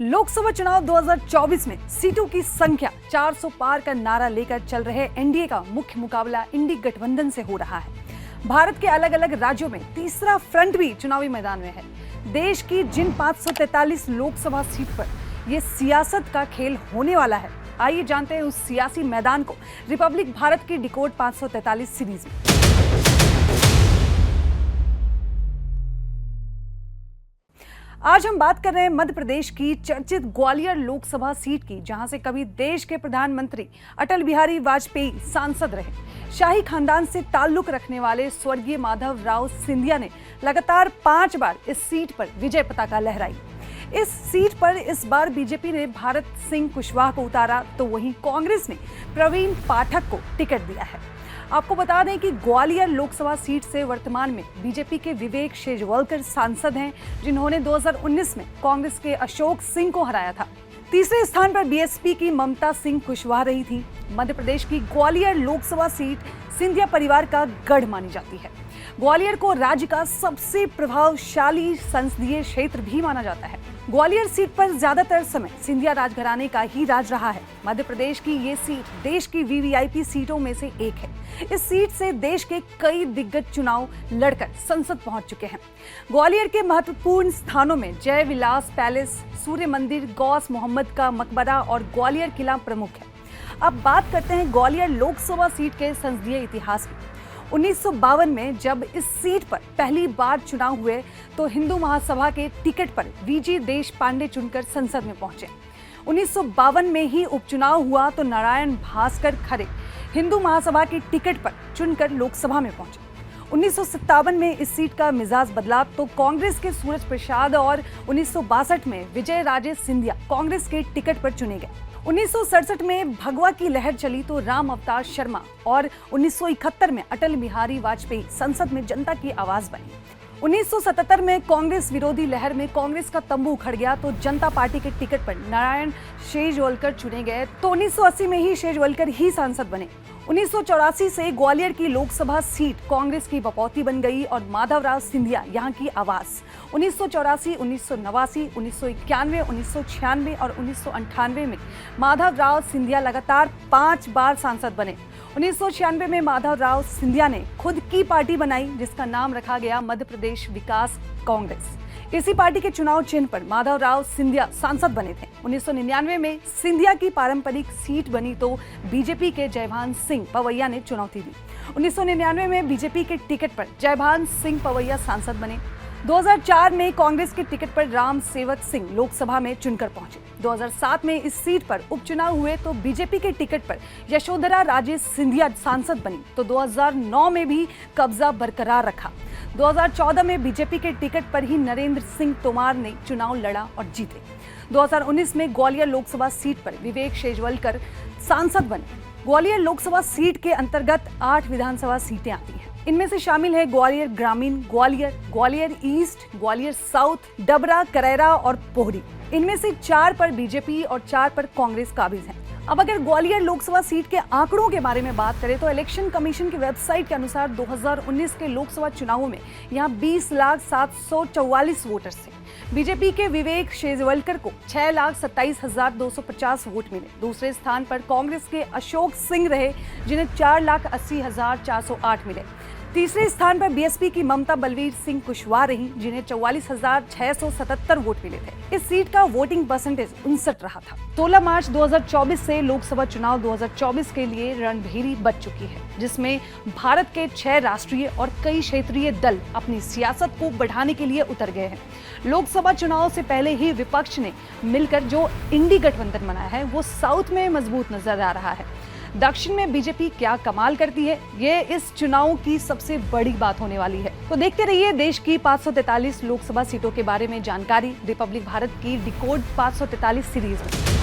लोकसभा चुनाव 2024 में सीटों की संख्या 400 पार का नारा लेकर चल रहे एनडीए का मुख्य मुकाबला इंडी गठबंधन से हो रहा है। भारत के अलग अलग राज्यों में तीसरा फ्रंट भी चुनावी मैदान में है। देश की जिन 543 लोकसभा सीट पर यह सियासत का खेल होने वाला है, आइए जानते हैं उस सियासी मैदान को रिपब्लिक भारत की डिकोड 543 सीरीज में। आज हम बात कर रहे हैं मध्य प्रदेश की चर्चित ग्वालियर लोकसभा सीट की, जहां से कभी देश के प्रधानमंत्री अटल बिहारी वाजपेयी सांसद रहे। शाही खानदान से ताल्लुक रखने वाले स्वर्गीय माधव राव सिंधिया ने लगातार 5 बार इस सीट पर विजय पताका लहराई। इस सीट पर इस बार बीजेपी ने भारत सिंह कुशवाहा को उतारा, तो वहीं कांग्रेस ने प्रवीण पाठक को टिकट दिया है। आपको बता दें कि ग्वालियर लोकसभा सीट से वर्तमान में बीजेपी के विवेक शेजवलकर सांसद हैं, जिन्होंने 2019 में कांग्रेस के अशोक सिंह को हराया था। तीसरे स्थान पर बीएसपी की ममता सिंह कुशवाहा रही थी। मध्य प्रदेश की ग्वालियर लोकसभा सीट सिंधिया परिवार का गढ़ मानी जाती है। ग्वालियर को राज्य का सबसे प्रभावशाली संसदीय क्षेत्र भी माना जाता है। ग्वालियर सीट पर ज्यादातर समय सिंधिया राजघराने का ही राज रहा है। मध्य प्रदेश की ये सीट देश की वीवीआईपी सीटों में से एक है। इस सीट से देश के कई दिग्गज चुनाव लड़कर संसद पहुंच चुके हैं। ग्वालियर के महत्वपूर्ण स्थानों में जय विलास पैलेस, सूर्य मंदिर, गौस मोहम्मद का मकबरा और ग्वालियर किला प्रमुख है। अब बात करते हैं ग्वालियर लोकसभा सीट के संसदीय इतिहास की। 1952 में जब इस सीट पर पहली बार चुनाव हुए तो हिंदू महासभा के टिकट पर वीजी देश पांडे चुनकर संसद में पहुंचे। 1952 में ही उपचुनाव हुआ तो नारायण भास्कर खरे हिंदू महासभा के टिकट पर चुनकर लोकसभा में पहुंचे। 1957 में इस सीट का मिजाज बदला तो कांग्रेस के सूरज प्रसाद और 1962 में विजय राजे सिंधिया कांग्रेस के टिकट पर चुने गए। 1967 में भगवा की लहर चली तो राम अवतार शर्मा और 1971 में अटल बिहारी वाजपेयी संसद में जनता की आवाज बने। 1977 में कांग्रेस विरोधी लहर में कांग्रेस का तंबू उखड़ गया तो जनता पार्टी के टिकट पर नारायण शेजवलकर चुने गए तो 1980 में ही शेजवलकर ही सांसद बने। 1984 से ग्वालियर की लोकसभा सीट कांग्रेस की बपौती बन गई और माधवराव सिंधिया यहाँ की आवाज। 1984, 1989, 1991, 1996 और 1998 में माधवराव सिंधिया लगातार 5 बार सांसद बने। 1996 में माधवराव सिंधिया ने खुद की पार्टी बनाई, जिसका नाम रखा गया मध्य प्रदेश विकास कांग्रेस। इसी पार्टी के चुनाव चिन्ह पर माधवराव सिंधिया सांसद बने थे। 1999 में सिंधिया की पारंपरिक सीट बनी तो बीजेपी के जयभान सिंह पवैया ने चुनौती दी। 1999 में बीजेपी के टिकट पर जयभान सिंह पवैया सांसद बने। 2004 में कांग्रेस के टिकट पर राम सेवक सिंह लोकसभा में चुनकर पहुंचे। 2007 में इस सीट पर उपचुनाव हुए तो बीजेपी के टिकट पर यशोधरा राजे सिंधिया सांसद बनी तो 2009 में भी कब्जा बरकरार रखा। 2014 में बीजेपी के टिकट पर ही नरेंद्र सिंह तोमर ने चुनाव लड़ा और जीते। 2019 में ग्वालियर लोकसभा सीट पर विवेक शेजवलकर सांसद बने। ग्वालियर लोकसभा सीट के अंतर्गत 8 विधानसभा सीटें आती हैं। इनमें से शामिल है ग्वालियर ग्रामीण, ग्वालियर ईस्ट, ग्वालियर साउथ, डबरा, करैरा और पोहरी। इनमें से 4 पर बीजेपी और 4 पर कांग्रेस काबिज हैं। अब अगर ग्वालियर लोकसभा सीट के आंकड़ों के बारे में बात करें तो इलेक्शन कमीशन की वेबसाइट के अनुसार 2019 के लोकसभा चुनावों में यहाँ 20,744 वोटर्स थे। बीजेपी के विवेक शेजवलकर को 6,27,250 वोट मिले। दूसरे स्थान पर कांग्रेस के अशोक सिंह रहे, जिन्हें 4,80,408 मिले। तीसरे स्थान पर बीएसपी की ममता बलवीर सिंह कुशवाहा रही, जिन्हें 44,677 वोट मिले थे। इस सीट का वोटिंग परसेंटेज 59 रहा था। 16 मार्च 2024 से लोकसभा चुनाव 2024 के लिए रणभेरी बच चुकी है, जिसमें भारत के 6 राष्ट्रीय और कई क्षेत्रीय दल अपनी सियासत को बढ़ाने के लिए उतर गए हैं। लोकसभा चुनाव से पहले ही विपक्ष ने मिलकर जो इंडी गठबंधन बनाया है वो साउथ में मजबूत नजर आ रहा है। दक्षिण में बीजेपी क्या कमाल करती है, ये इस चुनाव की सबसे बड़ी बात होने वाली है। तो देखते रहिए देश की 543 लोकसभा सीटों के बारे में जानकारी रिपब्लिक भारत की डिकोड 543 सीरीज में।